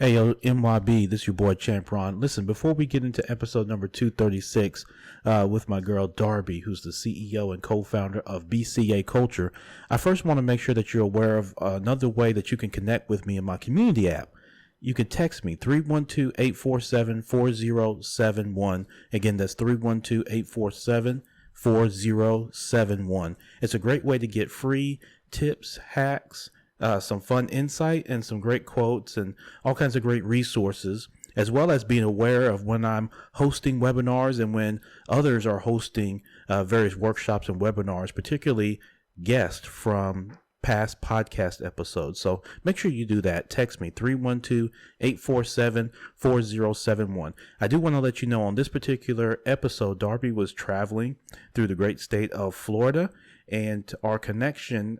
Hey, yo, MYB, this is your boy Champ Ron. Listen, before we get into episode number 236 with my girl Darbi, who's the CEO and co-founder of BCA Culture, I first want to make sure that you're aware of another way that you can connect with me in my community app. You can text me, 312-847-4071. Again, that's 312-847-4071. It's a great way to get free tips, hacks, some fun insight, and some great quotes and all kinds of great resources, as well as being aware of when I'm hosting webinars and when others are hosting various workshops and webinars, particularly guests from past podcast episodes. So make sure you do that. Text me, 312-847-4071. I do want to let you know on this particular episode, Darbi was traveling through the great state of Florida, and our connection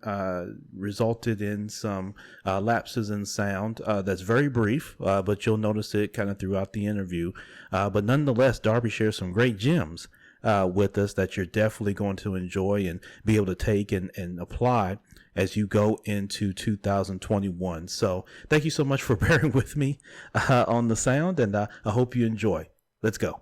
resulted in some lapses in sound. That's very brief, but you'll notice it kind of throughout the interview. But nonetheless, Darbi shares some great gems with us that you're definitely going to enjoy and be able to take and apply as you go into 2021. So thank you so much for bearing with me on the sound, and I hope you enjoy. Let's go.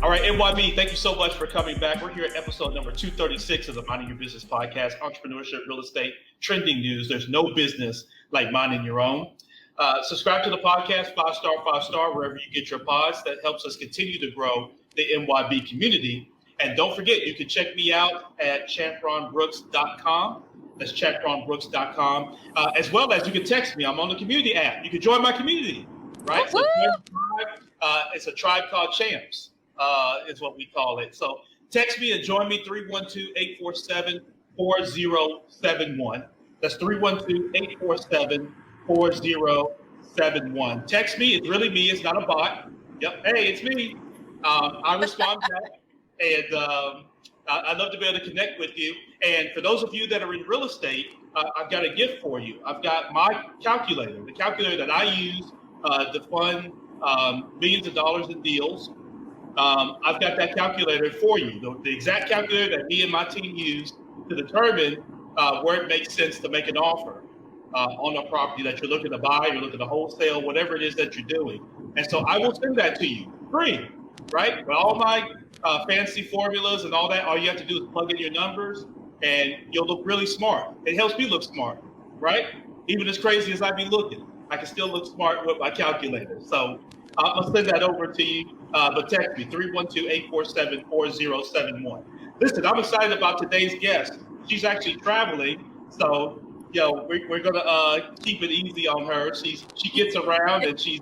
All right, NYB, thank you so much for coming back. We're here at episode number 236 of the Minding Your Business podcast, entrepreneurship, real estate, trending news. There's no business like minding your own. Subscribe to the podcast, 5-star, wherever you get your pods. That helps us continue to grow the NYB community. And don't forget, you can check me out at champronbrooks.com. That's champronbrooks.com. As well as you can text me. I'm on the community app. You can join my community, right? So it's a tribe called Champs. Is what we call it. So text me and join me, 312-847-4071. That's 312-847-4071. Text me. It's really me. It's not a bot. Yep. Hey, it's me. I respond back. And I'd love to be able to connect with you. And for those of you that are in real estate, I've got a gift for you. I've got my calculator, the calculator that I use to fund millions of dollars in deals. I've got that calculator for you, the exact calculator that me and my team use to determine where it makes sense to make an offer on a property that you're looking to buy, you're looking to wholesale, whatever it is that you're doing. And so I will send that to you free, right? With all my fancy formulas and all that, all you have to do is plug in your numbers and you'll look really smart. It helps me look smart, right? Even as crazy as I be looking, I can still look smart with my calculator. So I'll send that over to you, but text me, 312-847-4071. Listen, I'm excited about today's guest. She's actually traveling, so we're gonna keep it easy on her. She gets around and she's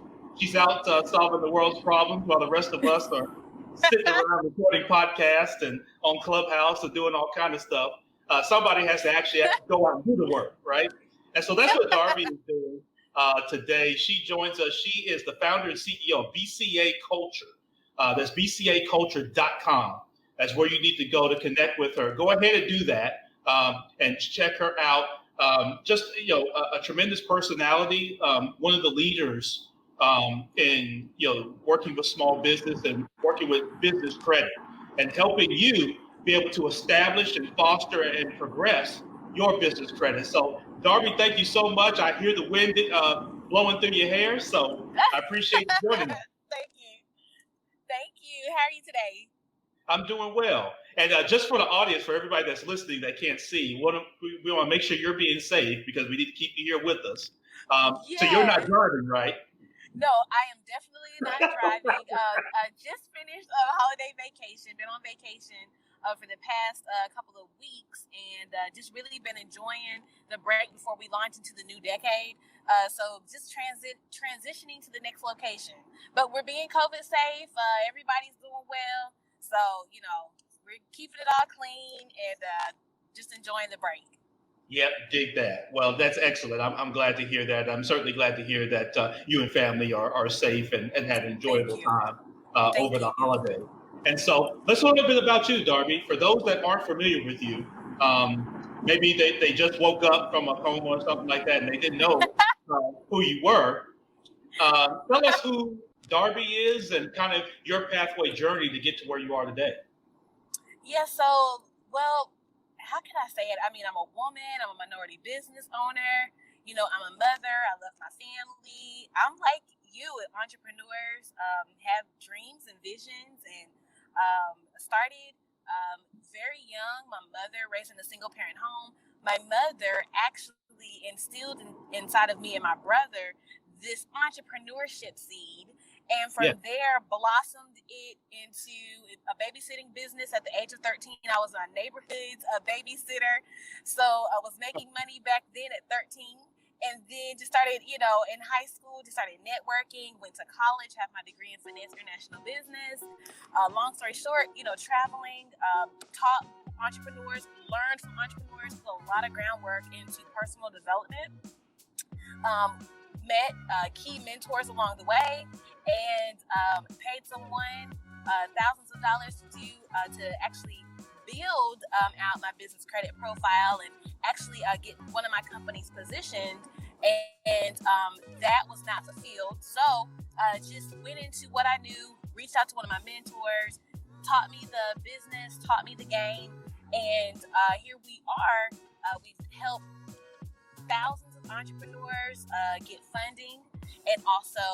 out solving the world's problems while the rest of us are sitting around recording podcasts and on Clubhouse and doing all kind of stuff. Somebody has to actually go out and do the work, right? And so that's what Darbi is doing. Today, she joins us. She is the founder and CEO of BCA Culture. That's bcaculture.com. That's where you need to go to connect with her. Go ahead and do that and check her out. A tremendous personality, one of the leaders in working with small business and working with business credit and helping you be able to establish and foster and progress your business credit. So Darbi, thank you so much. I hear the wind blowing through your hair, so I appreciate you joining us. Thank you. How are you today? I'm doing well. And just for the audience, for everybody that's listening that can't see, we want to make sure you're being safe because we need to keep you here with us. So you're not driving, right? No, I am definitely not driving. I just finished a holiday vacation, been on vacation for the past couple of weeks, and just really been enjoying the break before we launch into the new decade. So just transitioning to the next location. But we're being COVID safe. Everybody's doing well. So, we're keeping it all clean and just enjoying the break. Yep, dig that. Well, that's excellent. I'm glad to hear that. I'm certainly glad to hear that you and family are safe and had an enjoyable time over the holiday. And so let's talk a bit about you, Darbi. For those that aren't familiar with you, maybe they just woke up from a coma or something like that and they didn't know who you were. Tell us who Darbi is and kind of your pathway journey to get to where you are today. Yeah, so, well, how can I say it? I mean, I'm a woman, I'm a minority business owner, you know, I'm a mother, I love my family. I'm like you, entrepreneurs, have dreams and visions, and started very young. My mother raised in a single parent home. My mother actually instilled inside of me and my brother this entrepreneurship seed, and from there blossomed it into a babysitting business. At the age of 13, I was a neighborhood babysitter, so I was making money back then at 13. And then just started, you know, in high school, just started networking, went to college, have my degree in finance international business. Long story short, you know, traveling, taught entrepreneurs, learned from entrepreneurs, put a lot of groundwork into personal development. Met key mentors along the way, and paid someone thousands of dollars to actually build out my business credit profile and actually get one of my companies positioned, and that was not fulfilled. So just went into what I knew, reached out to one of my mentors, taught me the business, taught me the game, and here we are. We've helped thousands of entrepreneurs get funding and also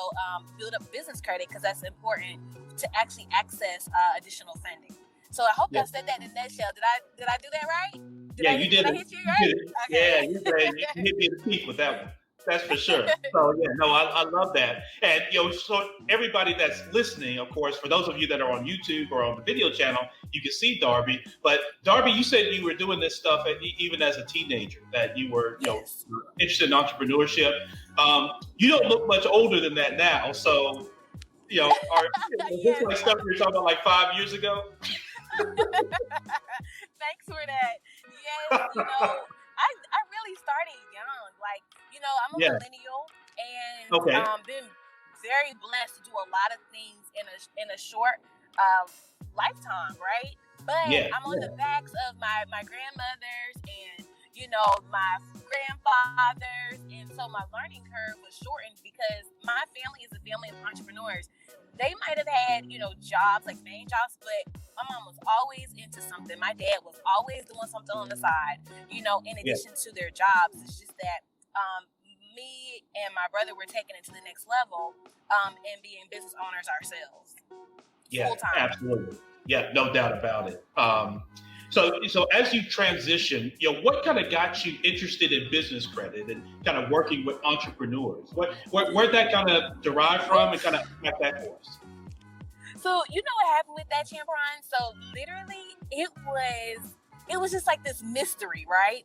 build up business credit, because that's important to actually access additional funding. So I hope I said that in a nutshell. Did I do that right? You did. Did I hit you right? Okay. Yeah, you hit me in the teeth with that one. That's for sure. So yeah, no, I love that. And you know, so everybody that's listening, of course, for those of you that are on YouTube or on the video channel, you can see Darbi. But Darbi, you said you were doing this stuff even as a teenager, that you were, you know, interested in entrepreneurship. You don't look much older than that now. So, you know, is this like stuff you were talking about like 5 years ago? Thanks for that. Yes, you know, I really started young. Like, you know, I'm a millennial, and been very blessed to do a lot of things in a short lifetime, right? But I'm on the backs of my grandmothers and, you know, my grandfathers, and so my learning curve was shortened because my family is a family of entrepreneurs. They might have had, you know, jobs, like main jobs, but my mom was always into something. My dad was always doing something on the side, you know, in addition to their jobs. It's just that me and my brother were taking it to the next level and being business owners ourselves. Yeah, full-time. absolutely. Yeah, no doubt about it. So as you transition, you know, what kind of got you interested in business credit and kind of working with entrepreneurs? Where'd that kind of derive from, and kind of unpack that for us? So you know what happened with that, Champion? So literally, it was just like this mystery, right?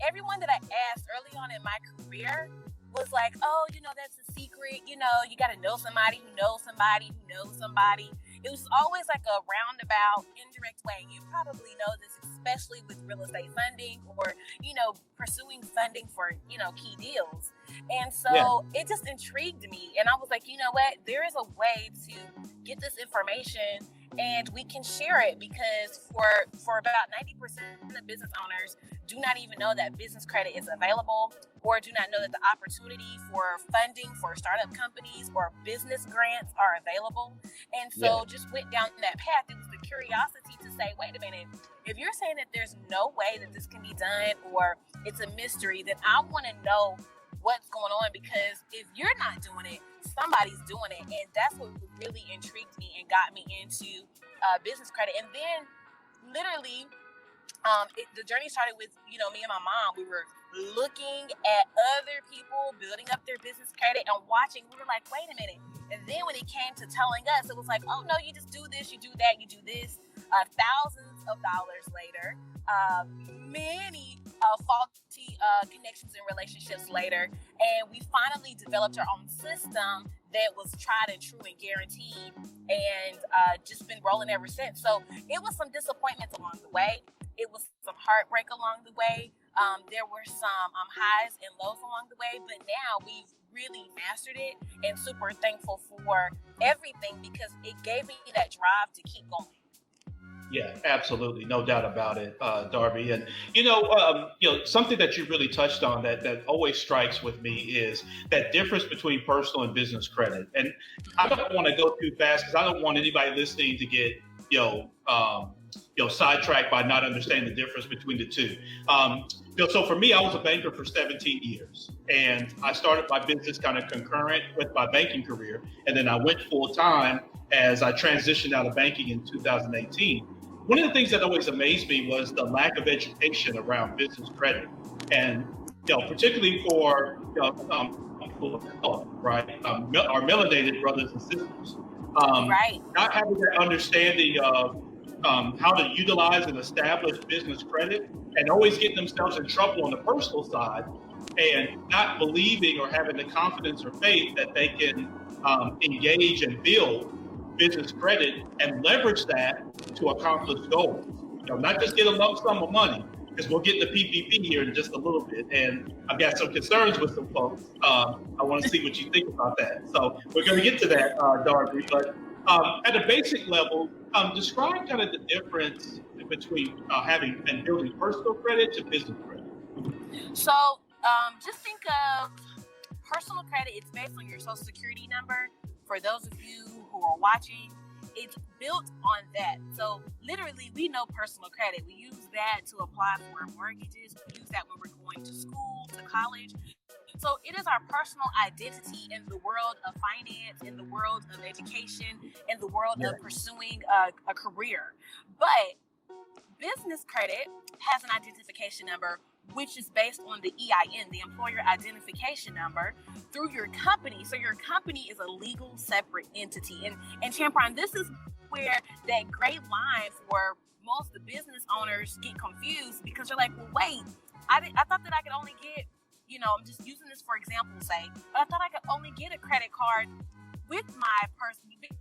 Everyone that I asked early on in my career was like, oh, you know, that's a secret. You know, you got to know somebody who knows somebody who knows somebody. It was always like a roundabout, indirect way. You probably know this, especially with real estate funding or, you know, pursuing funding for, you know, key deals. And so it just intrigued me. And I was like, you know what? There is a way to get this information and we can share it, because for about 90% of business owners do not even know that business credit is available, or do not know that the opportunity for funding for startup companies or business grants are available. And so just went down that path. It was the curiosity to say, wait a minute, if you're saying that there's no way that this can be done, or it's a mystery, then I want to know what's going on, because if you're not doing it, somebody's doing it. And that's what really intrigued me and got me into business credit. And then literally the journey started with, you know, me and my mom. We were looking at other people building up their business credit and watching. We were like, wait a minute. And then when it came to telling us, it was like, oh no, you just do this, you do that, you do this. Thousands of dollars later, many faulty connections and relationships later, and we finally developed our own system that was tried and true and guaranteed, and just been rolling ever since. So it was some disappointments along the way. It was some heartbreak along the way. There were some highs and lows along the way, but now we've really mastered it, and super thankful for everything because it gave me that drive to keep going. Yeah, absolutely, no doubt about it, Darby. And something that you really touched on that always strikes with me is that difference between personal and business credit. And I don't want to go too fast because I don't want anybody listening to get sidetracked by not understanding the difference between the two. So for me, I was a banker for 17 years, and I started my business kind of concurrent with my banking career, and then I went full time as I transitioned out of banking in 2018. One of the things that always amazed me was the lack of education around business credit, and particularly for people of color, right? Our melanated brothers and sisters, Right. not having that understanding of how to utilize and establish business credit, and always getting themselves in trouble on the personal side, and not believing or having the confidence or faith that they can engage and build business credit and leverage that to accomplish goals. Not just get a lump sum of money, because we'll get the PPP here in just a little bit, and I've got some concerns with some folks. I want to see what you think about that. So we're going to get to that, Darby. But at a basic level, describe kind of the difference between having and building personal credit to business credit. So just think of personal credit. It's based on your social security number. For those of you who are watching, it's built on that. So literally, we know personal credit. We use that to apply for our mortgages. We use that when we're going to school, to college. So it is our personal identity in the world of finance, in the world of education, in the world of pursuing a career. But business credit has an identification number, which is based on the EIN, the employer identification number, through your company. So your company is a legal separate entity. And Champron, this is where that great line for most of the business owners get confused, because they're like, well, wait, I thought that I could only get, I'm just using this for example's sake, but I thought I could only get a credit card with my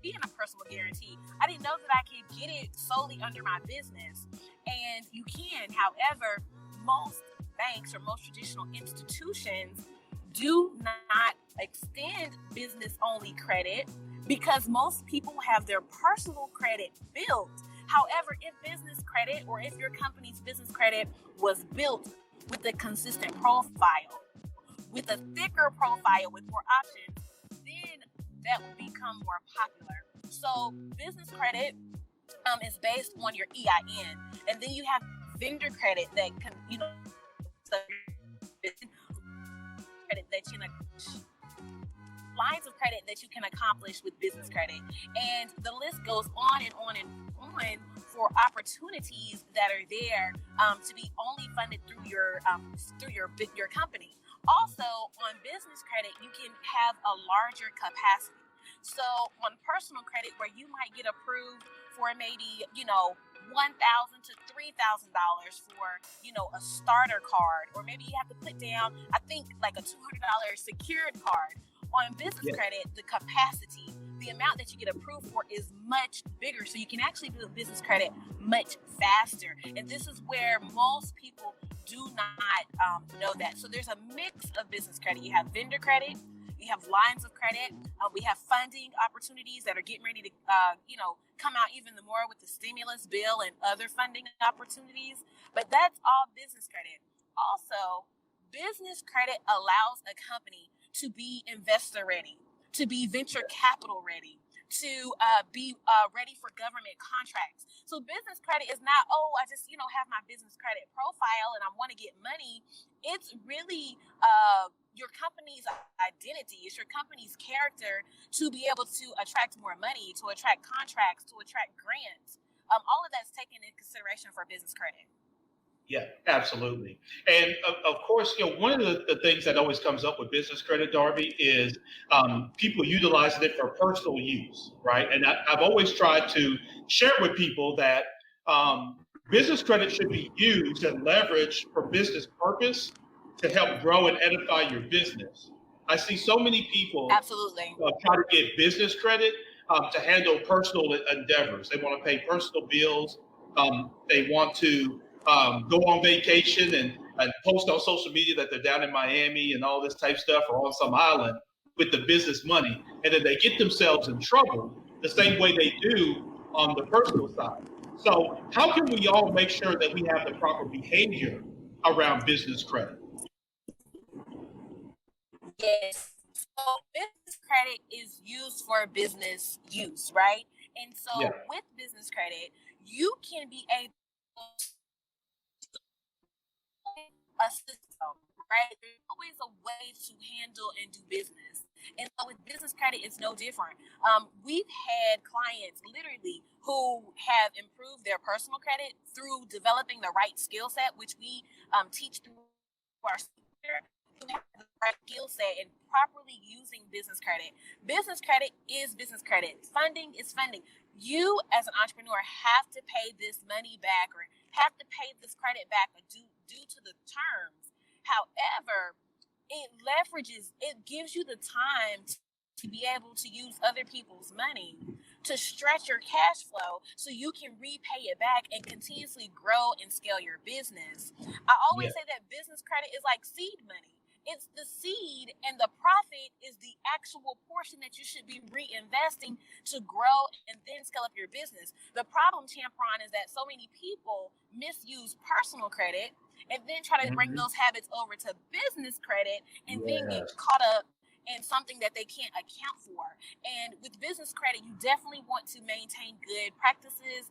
being a personal guarantee. I didn't know that I could get it solely under my business. And you can. However, most banks or most traditional institutions do not extend business only credit because most people have their personal credit built. However, if business credit, or if your company's business credit was built with a consistent profile, with a thicker profile with more options, then that will become more popular. So business credit is based on your EIN, and then you have vendor credit that can, credit that lines of credit that you can accomplish with business credit, and the list goes on and on and on for opportunities that are there to be only funded through your company. Also, on business credit, you can have a larger capacity. So on personal credit, where you might get approved for maybe, $1,000 to $3,000 for, a starter card, or maybe you have to put down, I think, like a $200 secured card. On business credit, the capacity, the amount that you get approved for is much bigger. So you can actually build business credit much faster. And this is where most people do not know that. So there's a mix of business credit. You have vendor credit, you have lines of credit, we have funding opportunities that are getting ready to, come out even more with the stimulus bill and other funding opportunities. But that's all business credit. Also, business credit allows a company to be investor ready, to be venture capital ready, to be ready for government contracts. So business credit is not, I just, have my business credit profile and I want to get money. It's really your company's identity. It's your company's character to be able to attract more money, to attract contracts, to attract grants. All of that's taken into consideration for business credit. Yeah, absolutely. And of course, one of the things that always comes up with business credit, Darby, is people utilizing it for personal use, right? And I've always tried to share with people that business credit should be used and leveraged for business purpose to help grow and edify your business. I see so many people absolutely try to get business credit to handle personal endeavors. They want to pay personal bills. They want to go on vacation and post on social media that they're down in Miami and all this type stuff, or on some island. with the business money, and then they get themselves in trouble the same way they do on the personal side. So how can we all make sure that we have the proper behavior around business credit? Yes. So business credit is used for business use, right? And Yeah. so with business credit, you can be able to a system, right? There's always a way to handle and do business. And so with business credit, it's no different. We've had clients literally who have improved their personal credit through developing the right skill set, which we teach through our speaker, who have the right skill set and properly using business credit. Business credit is business credit. Funding is funding. You as an entrepreneur have to pay this money back or have to pay this credit back due to the terms. However, it leverages, it gives you the time to be able to use other people's money to stretch your cash flow so you can repay it back and continuously grow and scale your business. I always say that business credit is like seed money. It's the seed, and the profit is the actual portion that you should be reinvesting to grow and then scale up your business. The problem, Tampron, is that so many people misuse personal credit and then try to bring those habits over to business credit and then get caught up in something that they can't account for. And with business credit, you definitely want to maintain good practices,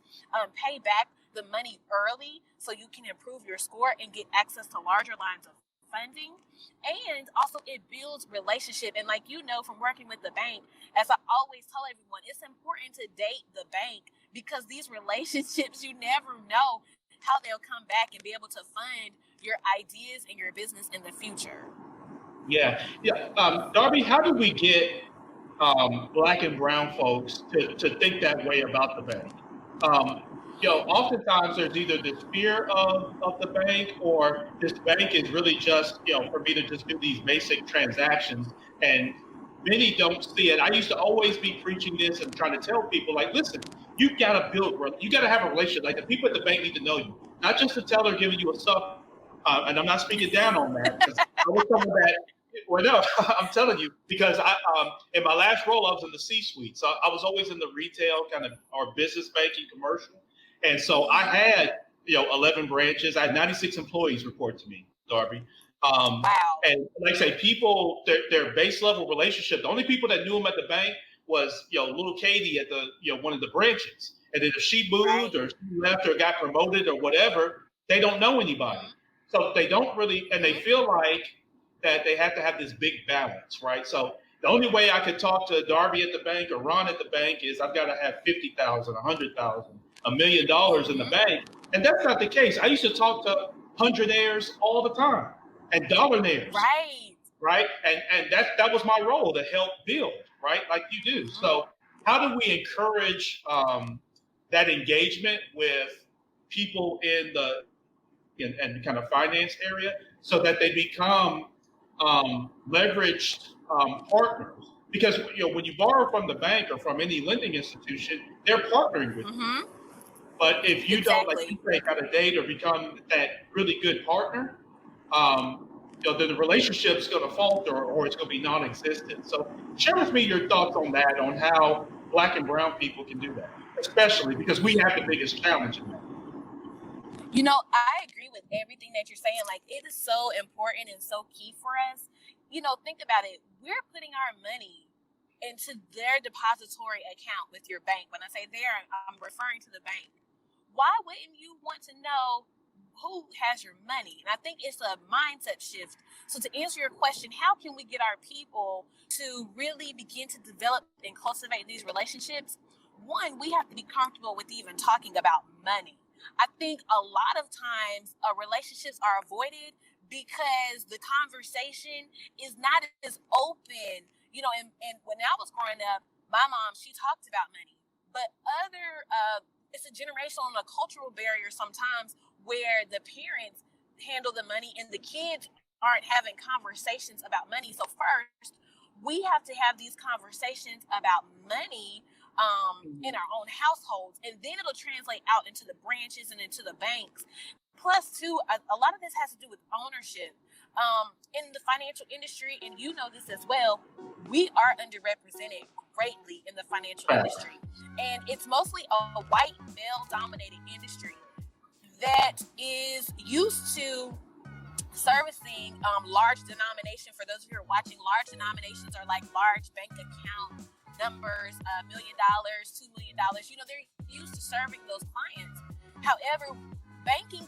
pay back the money early so you can improve your score and get access to larger lines of funding. And also it builds relationship. And like, you know, from working with the bank, as I always tell everyone, it's important to date the bank because these relationships, you never know how they'll come back and be able to fund your ideas and your business in the future. Yeah. Darbi, how do we get Black and brown folks to think that way about the bank? Oftentimes there's either this fear of the bank, or this bank is really just, for me to just do these basic transactions. And many don't see it. I used to always be preaching this and trying to tell people, like, listen, you got to have a relationship. Like, the people at the bank need to know you, not just the teller giving you a stuff. And I'm not speaking down on that, because I was someone that, well, no, I'm telling you, because I in my last role, I was in the C-suite. So I was always in the retail kind of, or business banking, commercial. And so I had, 11 branches. I had 96 employees report to me, Darbi. Wow. And like I say, people, their base level relationship, the only people that knew them at the bank was, little Katie at the, one of the branches. And then if she moved or she left or got promoted or whatever, they don't know anybody. So they don't really, and they feel like that they have to have this big balance, right? So the only way I could talk to Darbi at the bank or Ron at the bank is I've got to have 50,000, 100,000, $1 million in the bank. And that's not the case. I used to talk to hundredaires all the time and dollarnaires. Right. And that was my role, to help build, right? Like you do. So how do we encourage that engagement with people in the and kind of finance area, so that they become leveraged partners? Because when you borrow from the bank or from any lending institution, they're partnering with you. But if you don't, like you say, got a date or become that really good partner, then the relationship's going to falter, or it's going to be non-existent. So share with me your thoughts on that, on how Black and brown people can do that, especially because we have the biggest challenge in that. I agree with everything that you're saying. Like, it is so important and so key for us. Think about it. We're putting our money into their depository account with your bank. When I say there, I'm referring to the bank. Why wouldn't you want to know who has your money? And I think it's a mindset shift. So to answer your question, how can we get our people to really begin to develop and cultivate these relationships? One, we have to be comfortable with even talking about money. I think a lot of times relationships are avoided because the conversation is not as open. And when I was growing up, my mom, she talked about money. But it's a generational and a cultural barrier sometimes where the parents handle the money and the kids aren't having conversations about money. So first, we have to have these conversations about money in our own households, and then it'll translate out into the branches and into the banks. Plus, too, a lot of this has to do with ownership. In the financial industry, and you know this as well, we are underrepresented greatly in the financial industry. And it's mostly a white, male-dominated industry that is used to servicing large denomination. For those of you who are watching, large denominations are like large bank account numbers, $1 million, $2 million. You know, they're used to serving those clients. However, banking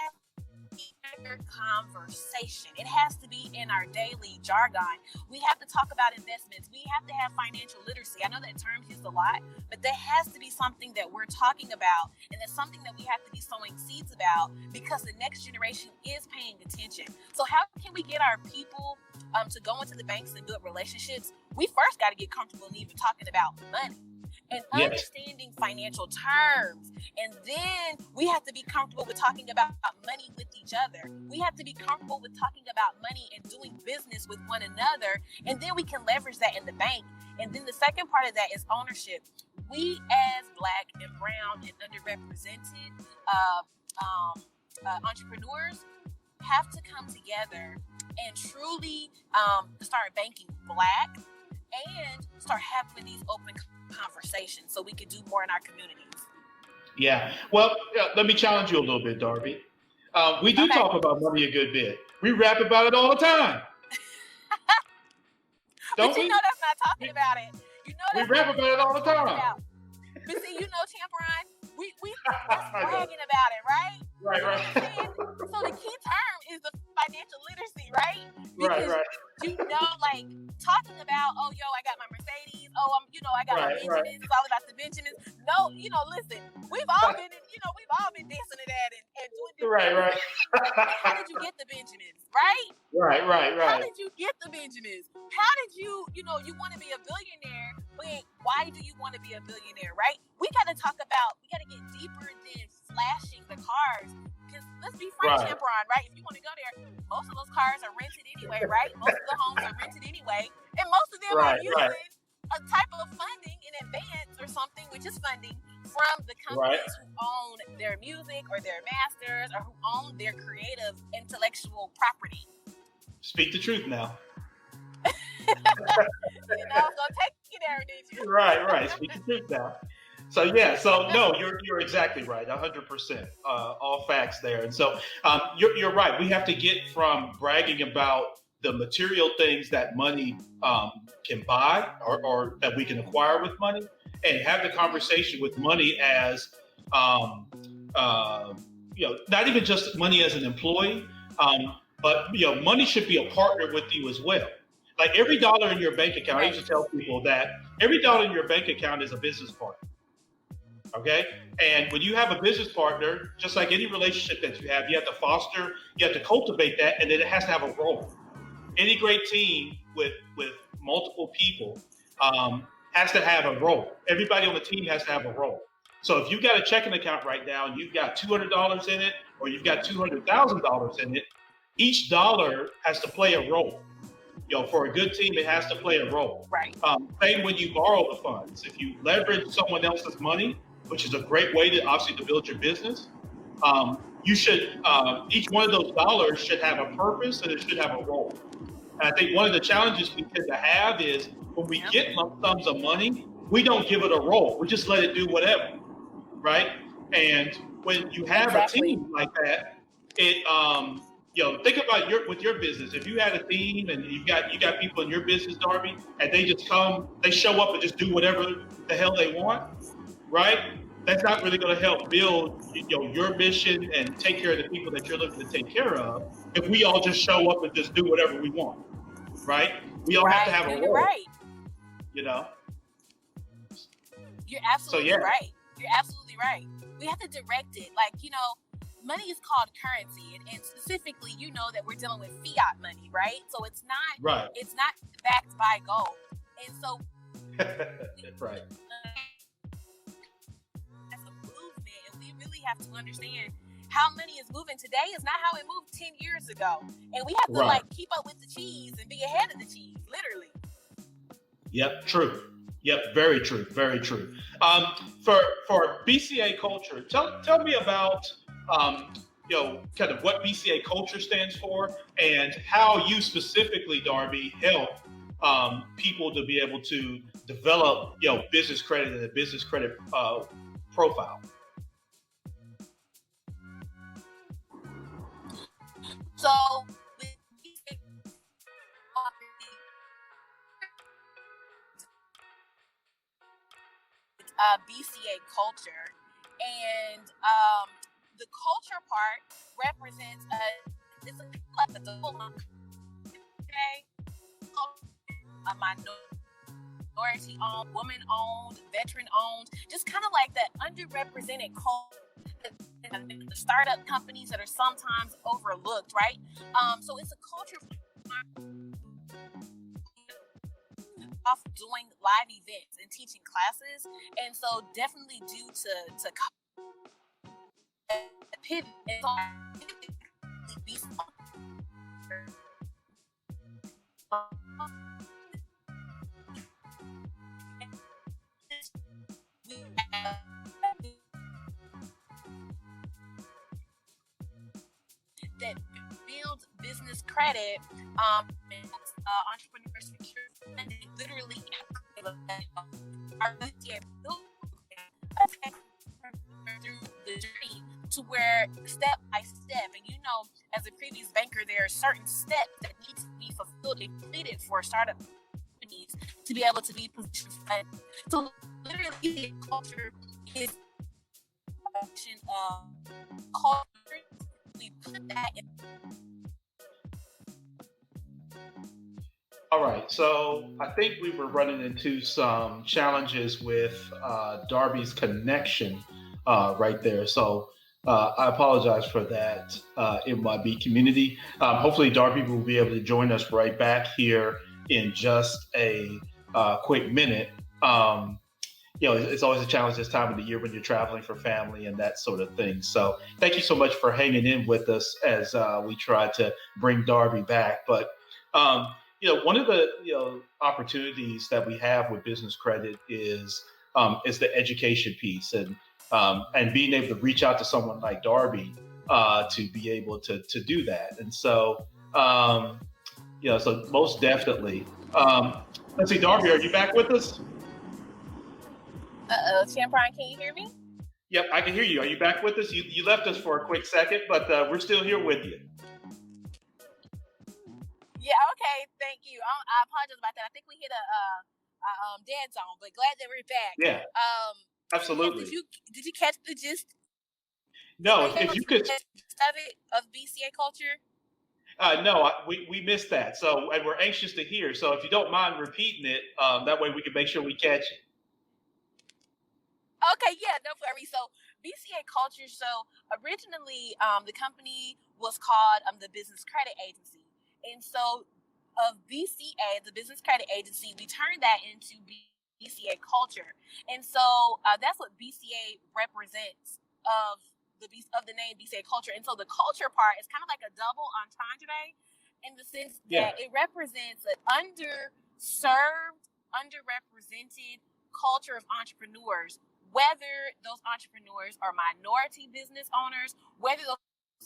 has to be a conversation. It has to be in our daily jargon. We have to talk about investments. We have to have financial literacy. I know that term's used a lot, but there has to be something that we're talking about, and that's something that we have to be sowing seeds about, because the next generation is paying attention. So how can we get our people to go into the banks and build relationships? We first got to get comfortable in even talking about money and understanding financial terms. And then we have to be comfortable with talking about money with each other. We have to be comfortable with talking about money and doing business with one another. And then we can leverage that in the bank. And then the second part of that is ownership. We as Black and brown and underrepresented entrepreneurs have to come together and truly start banking Black and start having these open conversations so we can do more in our communities. Yeah. Well, let me challenge you a little bit, Darbi. We do talk about money a good bit. We rap about it all the time. But you know that's not talking about it. You know we rap about it all the time. But see, you know, Tamperon, we that's bragging about it, right? Right. So the key term is the financial literacy, right? Because you know, like talking about, oh, yo, I got my Mercedes. Oh, I got my Benjamins. It's all about the Benjamins. No, listen, we've all been dancing to that and doing this. Right. How did you get the Benjamins, right? Right. How did you get the Benjamins? How did you want to be a billionaire, but why do you want to be a billionaire, right? We got to get deeper than flashing the cars. Because let's be frank, Tamperon, right? If you want to go there, most of those cars are rented anyway, right? Most of the homes are rented anyway. And most of them are using a type of funding in advance or something, which is funding from the companies who own their music or their masters or who own their creative intellectual property. Speak the truth now. So take you there, did you? Right. Speak the truth now. So no, you're exactly right, 100%. All facts there, and so you're right. We have to get from bragging about the material things that money can buy or that we can acquire with money, and have the conversation with money as not even just money as an employee, but money should be a partner with you as well. Like every dollar in your bank account, I used to tell people that every dollar in your bank account is a business partner. Okay. And when you have a business partner, just like any relationship that you have to foster, you have to cultivate that, and then it has to have a role. Any great team with multiple people has to have a role. Everybody on the team has to have a role. So if you've got a checking account right now and you've got $200 in it, or you've got $200,000 in it, each dollar has to play a role. For a good team, it has to play a role. Right. Same when you borrow the funds. If you leverage someone else's money, which is a great way to build your business, you should, each one of those dollars should have a purpose and it should have a role. And I think one of the challenges we tend to have is when we get lump sums of money, we don't give it a role. We just let it do whatever, right? And when you have a team like that, it, think about with your business. If you had a team and you got people in your business, Darbi, and they show up and just do whatever the hell they want, right? That's not really going to help build, your mission and take care of the people that you're looking to take care of. If we all just show up and just do whatever we want, right? We all have to have a role. Right. You're absolutely right. You're absolutely right. We have to direct it. Like, money is called currency, and specifically, that we're dealing with fiat money, right? So it's not backed by gold, and so right. That's a movement, and we really have to understand how money is moving today is not how it moved 10 years ago, and we have to keep up with the cheese and be ahead of the cheese, literally. Yep, true. Yep, very true, very true. Um, for BCA culture, tell me about um, kind of what BCA culture stands for and how you specifically, Darby, help people to be able to develop business credit and a business credit profile. So with BCA culture, and the culture part represents it's like a double, okay, a minority owned, woman owned, veteran owned, just kind of like that underrepresented culture. The startup companies that are sometimes overlooked, right? So it's a culture of doing live events and teaching classes, and so definitely due to pivot be that builds business credit, entrepreneur secure funding, literally our through the journey to where step by step, and as a previous banker, there are certain steps that need to be fulfilled and completed for startup companies to be able to be positioned. So literally, culture is a function of culture. We put that in. All right, so I think we were running into some challenges with Darby's connection right there. So I apologize for that in my B community. Hopefully, Darby will be able to join us right back here in just a quick minute. It's always a challenge this time of the year when you're traveling for family and that sort of thing. So thank you so much for hanging in with us as we try to bring Darby back. But one of the opportunities that we have with business credit is the education piece and being able to reach out to someone like Darby to be able to do that. And so so most definitely. Let's see, Darby, are you back with us? Champagne, can you hear me? Yep, I can hear you. Are you back with us? You left us for a quick second, but we're still here with you. Yeah, okay, thank you. I apologize about that. I think we hit a dead zone, but glad that we're back. Yeah, absolutely. Did you catch the gist? No, if you could of BCA culture. No, we missed that. So, and we're anxious to hear. So, if you don't mind repeating it, that way we can make sure we catch it. Okay, yeah, no worries. So BCA Culture. So originally, the company was called the Business Credit Agency, and so of BCA, the Business Credit Agency, we turned that into BCA Culture, and so that's what BCA represents of the name BCA Culture. And so the culture part is kind of like a double entendre in the sense that it represents an underserved, underrepresented culture of entrepreneurs, whether those entrepreneurs are minority business owners, whether those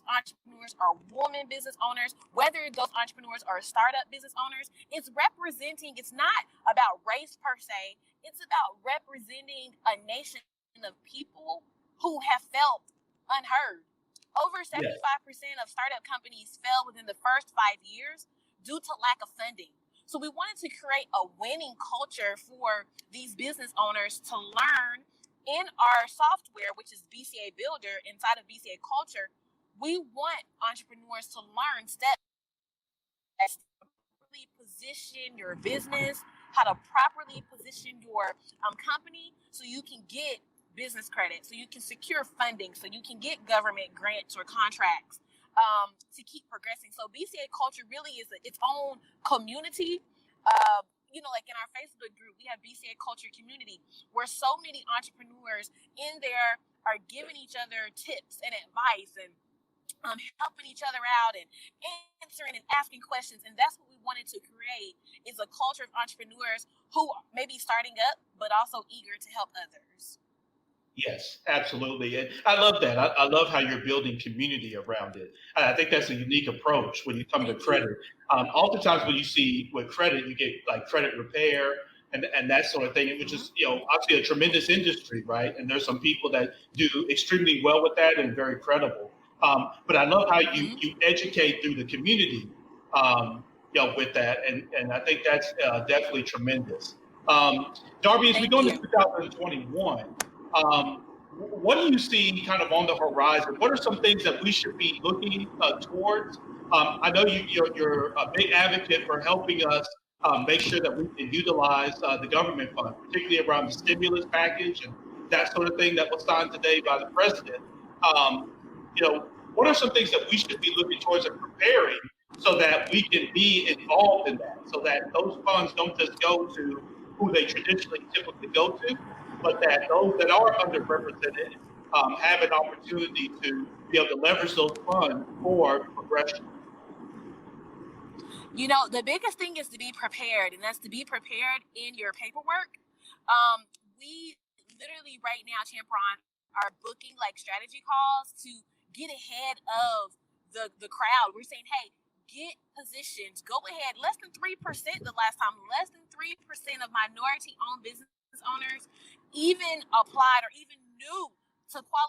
entrepreneurs are woman business owners, whether those entrepreneurs are startup business owners. It's representing, it's not about race per se, it's about representing a nation of people who have felt unheard. Over 75% of startup companies fail within the first 5 years due to lack of funding. So we wanted to create a winning culture for these business owners to learn in our software, which is BCA Builder inside of BCA Culture. We want entrepreneurs to learn steps to properly position your business, how to properly position your company so you can get business credit, so you can secure funding, so you can get government grants or contracts to keep progressing. So BCA Culture really is its own community. Like in our Facebook group, we have BCA Culture Community, where so many entrepreneurs in there are giving each other tips and advice and helping each other out and answering and asking questions. And that's what we wanted to create is a culture of entrepreneurs who may be starting up, but also eager to help others. Yes, absolutely. And I love that. I love how you're building community around it. I think that's a unique approach when you come to credit. Oftentimes when you see with credit, you get like credit repair and that sort of thing, which is, obviously a tremendous industry, right? And there's some people that do extremely well with that and very credible. But I love how you educate through the community, with that. And I think that's definitely tremendous. Darbi, as we go into 2021, what do you see kind of on the horizon? What are some things that we should be looking towards? I know you're a big advocate for helping us make sure that we can utilize the government fund, particularly around the stimulus package and that sort of thing that was signed today by the president. What are some things that we should be looking towards and preparing so that we can be involved in that, so that those funds don't just go to who they traditionally typically go to, but that those that are underrepresented have an opportunity to be able to leverage those funds for progression? The biggest thing is to be prepared, and that's to be prepared in your paperwork. We literally right now, Champron, are booking like strategy calls to get ahead of the crowd. We're saying, hey, get positioned, go ahead. Less than 3% the last time, less than 3% of minority-owned business owners even applied or even knew to apply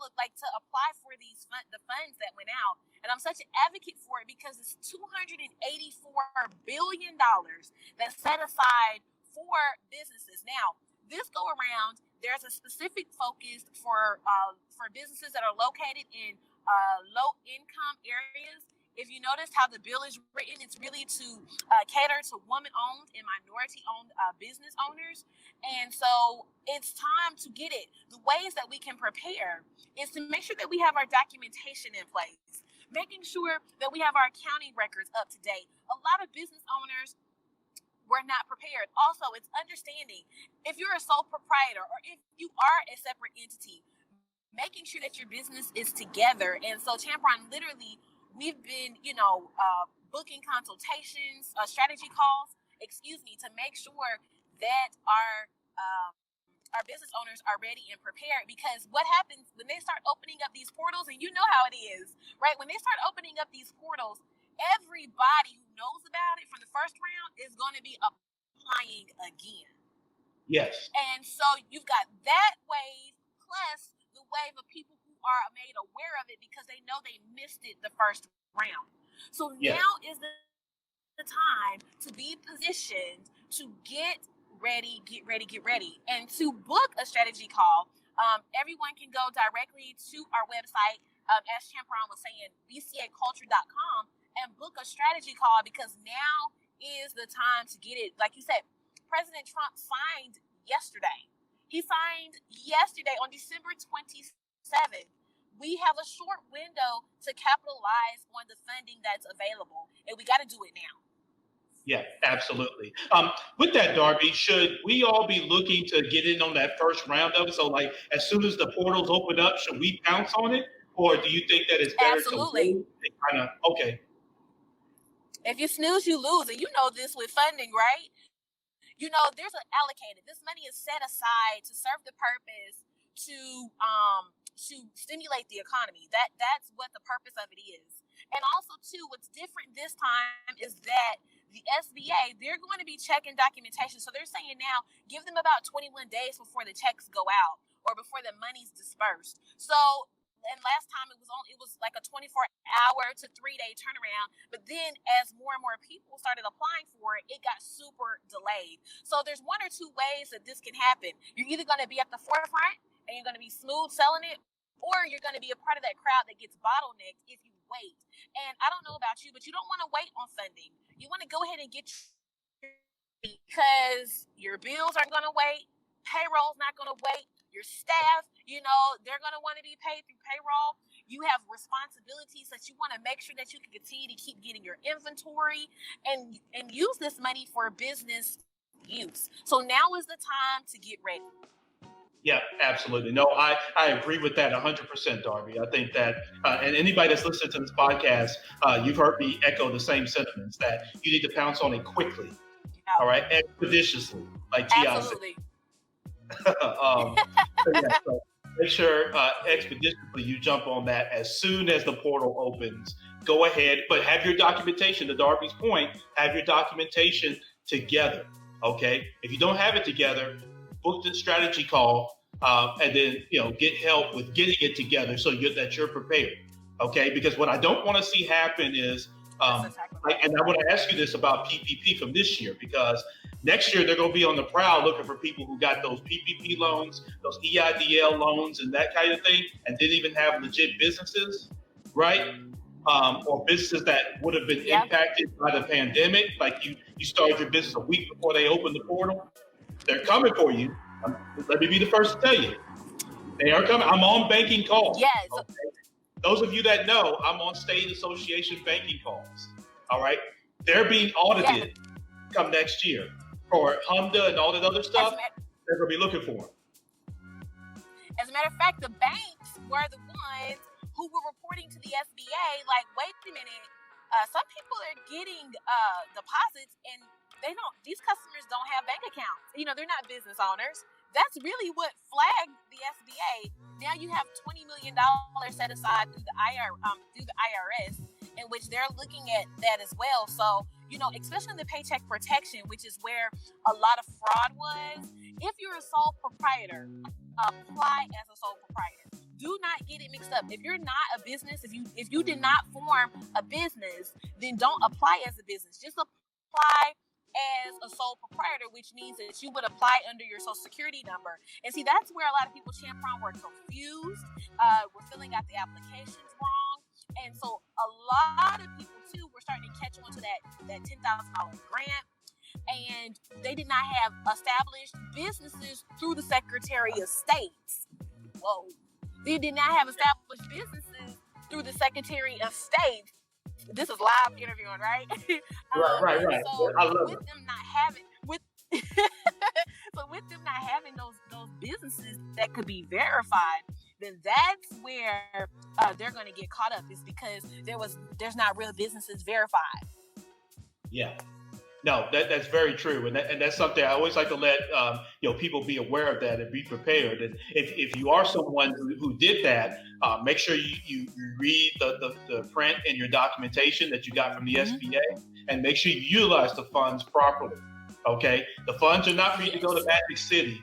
for the funds that went out. And I'm such an advocate for it because it's $284 billion that's set aside for businesses. Now, this go around, there's a specific focus for businesses that are located in low income areas. If you notice how the bill is written, it's really to cater to woman-owned and minority-owned business owners. And so it's time to get it. The ways that we can prepare is to make sure that we have our documentation in place, making sure that we have our accounting records up to date. A lot of business owners were not prepared. Also, it's understanding if you're a sole proprietor or if you are a separate entity, making sure that your business is together. And so Champron, literally, we've been, booking consultations, strategy calls, to make sure that our business owners are ready and prepared. Because what happens when they start opening up these portals, and you know how it is, right? When they start opening up these portals, everybody who knows about it from the first round is going to be applying again. Yes. And so you've got that wave plus the wave of people who are made aware of it because they know they missed it the first round. So now is the time to be positioned to get ready. And to book a strategy call, everyone can go directly to our website, as Champron was saying, bcaculture.com, and book a strategy call because now is the time to get it. Like you said, President Trump signed yesterday. He signed yesterday on December 27th. We have a short window to capitalize on the funding that's available, and we got to do it now. Yeah, absolutely. With that, Darbi, should we all be looking to get in on that first round of it? So, like, as soon as the portals open up, should we pounce on it, or do you think that it's better to wait and kind of okay? If you snooze, you lose, and you know this with funding, right? There's an allocated. This money is set aside to serve the purpose to stimulate the economy. That's what the purpose of it is. And also, too, what's different this time is that the SBA, they're going to be checking documentation. So they're saying now, give them about 21 days before the checks go out or before the money's dispersed. So, and last time it was like a 24-hour to 3-day turnaround. But then as more and more people started applying for it, it got super delayed. So there's one or two ways that this can happen. You're either going to be at the forefront and you're going to be smooth selling it, or you're going to be a part of that crowd that gets bottlenecked if you wait. And I don't know about you, but you don't want to wait on funding. You want to go ahead and get because your bills aren't going to wait. Payroll's not going to wait. Your staff, they're going to want to be paid through payroll. You have responsibilities that you want to make sure that you can continue to keep getting your inventory and use this money for business use. So now is the time to get ready. Yeah, absolutely. No, I agree with that 100%, Darby. I think that, and anybody that's listening to this podcast, you've heard me echo the same sentiments that you need to pounce on it quickly, Yeah. all right, expeditiously, like T.I. said. Absolutely. So make sure expeditiously you jump on that as soon as the portal opens. Go ahead, but have your documentation. To Darby's point, have your documentation together. Okay, if you don't have it together, book the strategy call, and then get help with getting it together so that you're prepared. Okay, because what I don't want to see happen is, and I want to ask you this about PPP from this year, because next year they're going to be on the prowl looking for people who got those PPP loans, those EIDL loans, and that kind of thing, and didn't even have legit businesses, right? Or businesses that would have been impacted by the pandemic, like you started your business a week before they opened the portal. They're coming for you. Let me be the first to tell you. They are coming. I'm on banking calls. Yes. Okay? Those of you that know, I'm on state association banking calls. All right. They're being audited come next year for HMDA and all that other stuff. They're going to be looking for them. As a matter of fact, the banks were the ones who were reporting to the SBA, like, wait a minute, some people are getting deposits and these customers don't have bank accounts. They're not business owners. That's really what flagged the SBA. Now you have $20 million set aside through the IRS, in which they're looking at that as well. So, especially in the paycheck protection, which is where a lot of fraud was. If you're a sole proprietor, apply as a sole proprietor. Do not get it mixed up. If you're not a business, if you did not form a business, then don't apply as a business. Just apply as a sole proprietor, which means that you would apply under your social security number. And see, that's where a lot of people, Champron, were confused. Were filling out the applications wrong. And so a lot of people too were starting to catch on to that $10,000 grant. And they did not have established businesses through the Secretary of State. Whoa. They did not have established businesses through the Secretary of State. This is live interviewing, right? Right. So I love with it. them not having with them not having those businesses that could be verified, then that's where they're going to get caught up. Is because there's not real businesses verified. Yeah. No, that's very true, and that's something I always like to let people be aware of that and be prepared. And if you are someone who did that, make sure you read the print and your documentation that you got from the SBA, and make sure you utilize the funds properly. Okay, the funds are not for you to go to Magic City,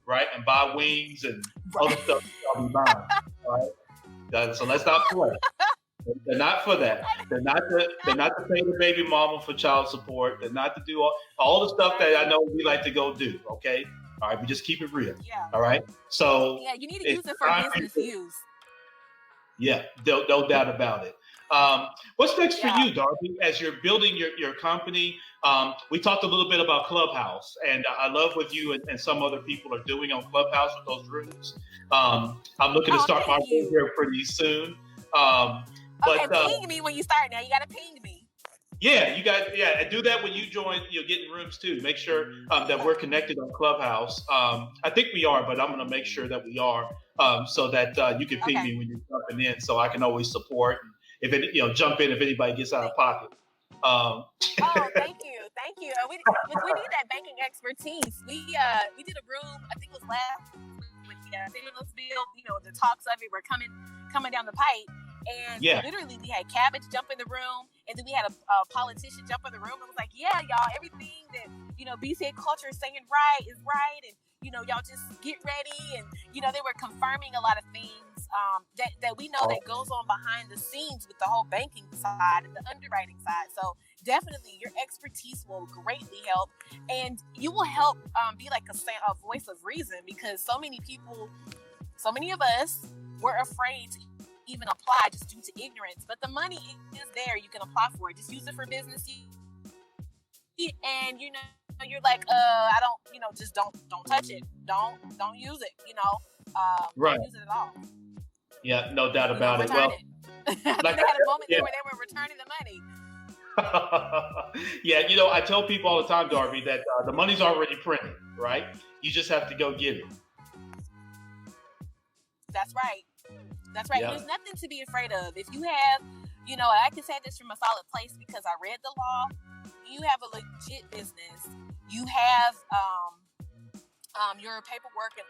right, and buy wings and other stuff you'll be buying. All right, so let's not play. They're not for that. They're not to pay the baby mama for child support. They're not to do all the stuff that I know we like to go do. Okay, all right. We just keep it real. Yeah. All right. So you need to use it for business use. Yeah, no doubt about it. What's next for you, Darby? As you're building your company, we talked a little bit about Clubhouse, and I love what you and some other people are doing on Clubhouse with those rooms. I'm looking to start my room here pretty soon. Okay, ping me when you start. Now you got to ping me. Yeah, and do that when you join. You'll get in rooms too. Make sure that we're connected on Clubhouse. I think we are, but I'm going to make sure that we are, so that you can ping me when you're jumping in, so I can always support. If jump in if anybody gets out of pocket. Thank you. We need that banking expertise. We did a room. I think it was last with the stimulus bill. The talks of it were coming down the pipe. And literally, we had Cabbage jump in the room, and then we had a politician jump in the room. It was like, yeah, y'all, everything that BCA Culture is saying is right, and y'all just get ready. And they were confirming a lot of things that we know that goes on behind the scenes with the whole banking side and the underwriting side. So definitely, your expertise will greatly help, and you will help be like a voice of reason, because so many of us were afraid to even apply just due to ignorance, but the money is there. You can apply for it. Just use it for business. And you're like, I don't, just don't touch it. Don't use it. Right. Don't use it at all. Yeah, no doubt about it. Well, I think they had a moment there where they were returning the money. Yeah, I tell people all the time, Darby, that the money's already printed, right? You just have to go get it. That's right. That's right. Yeah. There's nothing to be afraid of. If you have, I can say this from a solid place because I read the law. You have a legit business. You have your paperwork in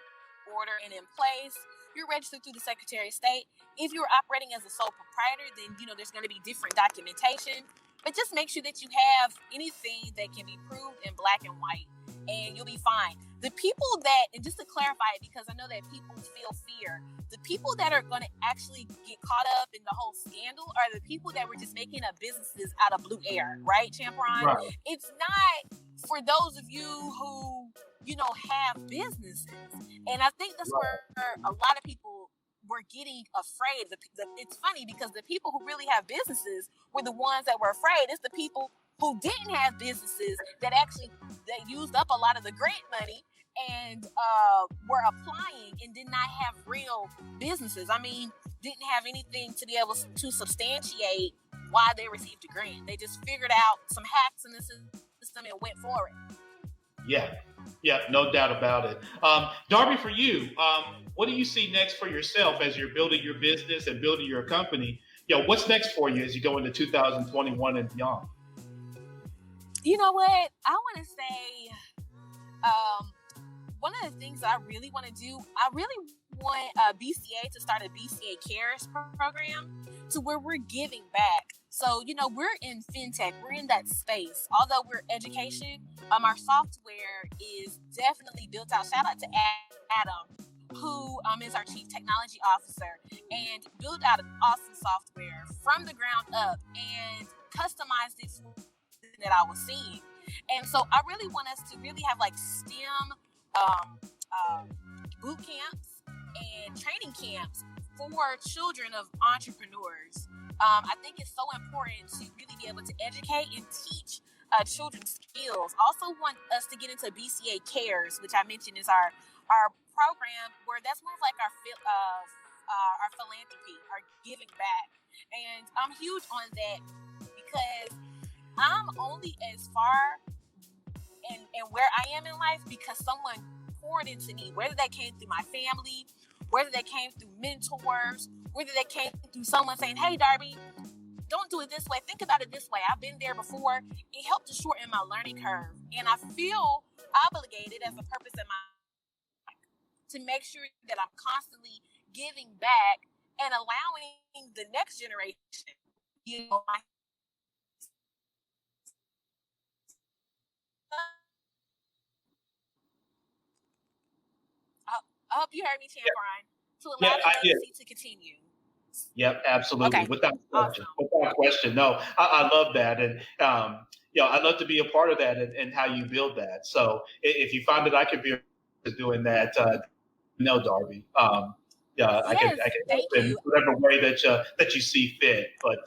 order and in place. You're registered through the Secretary of State. If you're operating as a sole proprietor, then there's going to be different documentation. But just make sure that you have anything that can be proved in black and white, and you'll be fine. The people that, and just to clarify it, because I know that people feel fear, the people that are going to actually get caught up in the whole scandal are the people that were just making up businesses out of blue air, right, Champaron? Right. It's not for those of you who, have businesses. And I think that's where a lot of people were getting afraid. It's funny because the people who really have businesses were the ones that were afraid. It's the people who didn't have businesses that used up a lot of the grant money and were applying and did not have real businesses. I mean, didn't have anything to be able to substantiate why they received a grant. They just figured out some hacks in the system and went for it. Yeah, no doubt about it. Darbi, for you, what do you see next for yourself as you're building your business and building your company? What's next for you as you go into 2021 and beyond? You know what? I want to say one of the things I really want to do, I really want BCA to start a BCA Cares program to where we're giving back. So, we're in fintech, we're in that space. Although we're education, our software is definitely built out. Shout out to Adam, who is our chief technology officer, and built out an awesome software from the ground up and customized it for that I was seeing. And so I really want us to really have like STEM boot camps and training camps for children of entrepreneurs. I think it's so important to really be able to educate and teach children skills. Also want us to get into BCA Cares, which I mentioned is our program where that's more of like our philanthropy, our giving back. And I'm huge on that because I'm only as far and where I am in life because someone poured into me, whether that came through my family, whether that came through mentors, whether that came through someone saying, hey, Darbi, don't do it this way. Think about it this way. I've been there before. It helped to shorten my learning curve. And I feel obligated as a purpose in my life to make sure that I'm constantly giving back and allowing the next generation, I hope you heard me, Champaron, to allow the legacy to continue. Yep, absolutely. Okay. Without question. Awesome. Without question. No, I love that. And, I'd love to be a part of that and how you build that. So if you find that I could be doing that, no, Darbi. I can help in whatever way that you see fit. But,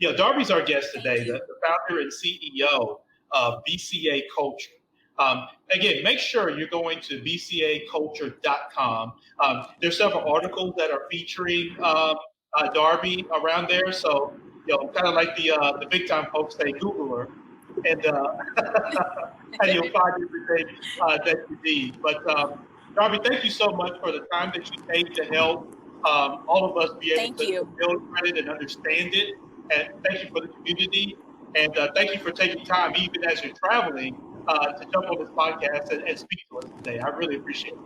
Darbi's our guest today, the founder and CEO of BCA Culture. Again, make sure you're going to bcaculture.com. There's several articles that are featuring Darbi around there. So, kind of like the big time folks say, Google her, and you'll find everything that you need. But Darbi, thank you so much for the time that you take to help all of us be able to build credit and understand it. And thank you for the community. And thank you for taking time, even as you're traveling, to jump on this podcast and speak to us today. I really appreciate it.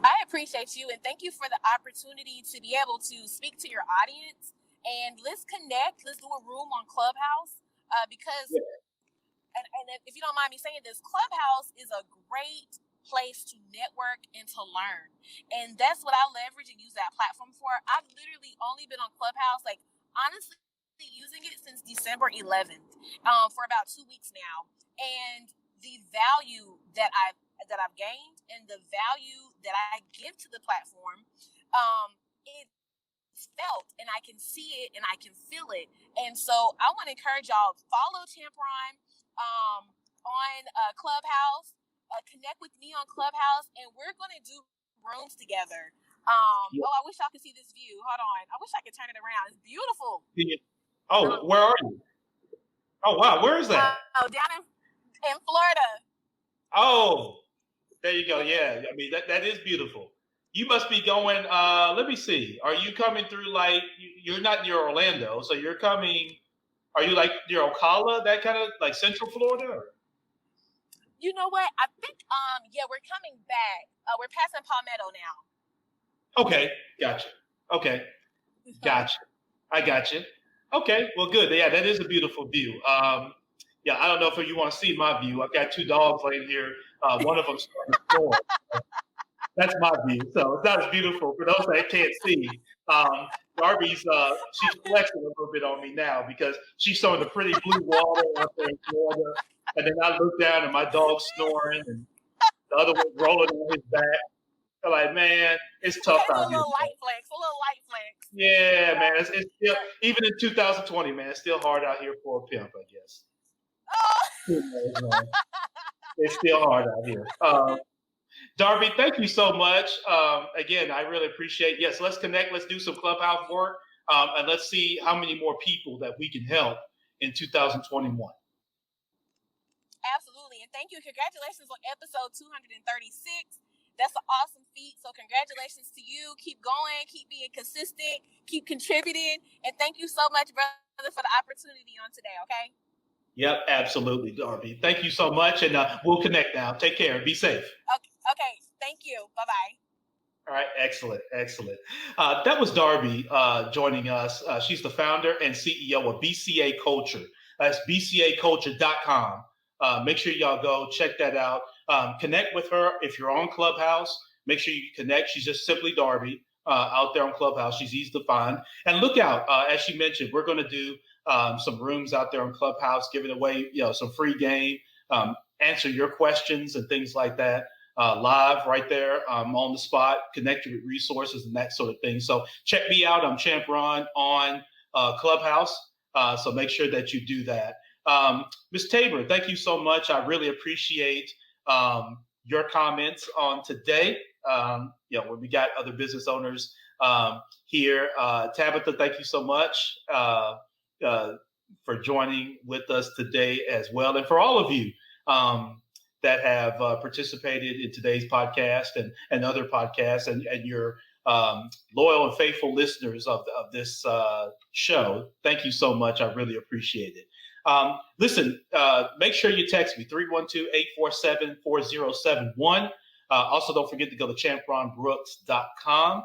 I appreciate you, and thank you for the opportunity to be able to speak to your audience. And let's connect. Let's do a room on Clubhouse because, and if you don't mind me saying this, Clubhouse is a great place to network and to learn. And that's what I leverage and use that platform for. I've literally only been on Clubhouse, like, honestly, using it since December 11th for about 2 weeks now, and the value that I've gained and the value that I give to the platform, it's felt, and I can see it and I can feel it. And so I want to encourage y'all, follow Champaron on Clubhouse, connect with me on Clubhouse, and we're going to do rooms together. Oh, I wish y'all could see this view. Hold on. I wish I could turn it around. It's beautiful. Oh, where are you? Oh, wow. Where is that? Down in Florida. Oh, there you go. Yeah. I mean, that is beautiful. You must be going. Let me see. Are you coming through like you're not near Orlando, so you're coming? Are you like near Ocala, that kind of like Central Florida? Or? You know what? I think yeah, we're coming back. We're passing Palmetto now. Okay, gotcha. Okay, gotcha. I got you. Okay, well, good. Yeah, that is a beautiful view. Yeah, I don't know if you want to see my view. I've got two dogs laying here. One of them starting to snore. That's my view. So it's not as beautiful for those that can't see. Darby's she's flexing a little bit on me now because she's showing the pretty blue water out there in Florida, and then I look down and my dog's snoring, and the other one rolling on his back. I'm like, man, it's tough out A here. little light flex. Yeah, man, it's still even in 2020, man, it's still hard out here for a pimp, I guess. Oh. It's still hard out here. Darbi, thank you so much. Again, I really appreciate. Yes, let's connect. Let's do some Clubhouse work, and let's see how many more people that we can help in 2021. Absolutely, and thank you. Congratulations on episode 236. That's an awesome feat. So congratulations to you. Keep going. Keep being consistent. Keep contributing, and thank you so much, brother, for the opportunity on today. Okay. Yep, absolutely, Darbi. Thank you so much, and we'll connect now. Take care. Be safe. Okay. Thank you. Bye-bye. All right. Excellent. That was Darbi joining us. She's the founder and CEO of BCA Culture. That's bcaculture.com. Make sure y'all go check that out. Connect with her. If you're on Clubhouse, make sure you connect. She's just simply Darbi out there on Clubhouse. She's easy to find. And look out, as she mentioned, we're going to do some rooms out there on Clubhouse, giving away some free game, answer your questions and things like that. Live right there on the spot, connect you with resources and that sort of thing. So check me out. I'm Champ Ron on Clubhouse. So make sure that you do that. Ms. Tabor, thank you so much. I really appreciate your comments on today. When we got other business owners here. Tabitha, thank you so much for joining with us today as well. And for all of you that have participated in today's podcast and other podcasts and your loyal and faithful listeners of this show. Thank you so much. I really appreciate it. Listen, make sure you text me 312-847-4071. Also, don't forget to go to champronbrooks.com.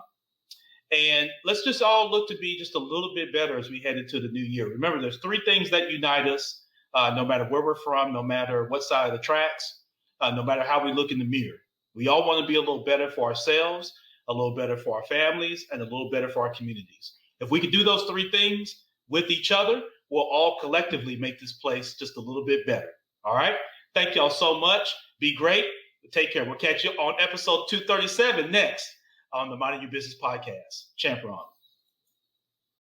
And let's just all look to be just a little bit better as we head into the new year. Remember, there's three things that unite us, no matter where we're from, no matter what side of the tracks, no matter how we look in the mirror. We all want to be a little better for ourselves, a little better for our families, and a little better for our communities. If we can do those three things with each other, we'll all collectively make this place just a little bit better. All right? Thank y'all so much. Be great. Take care. We'll catch you on episode 237 next on the Minding Your Business podcast. Champ Ron.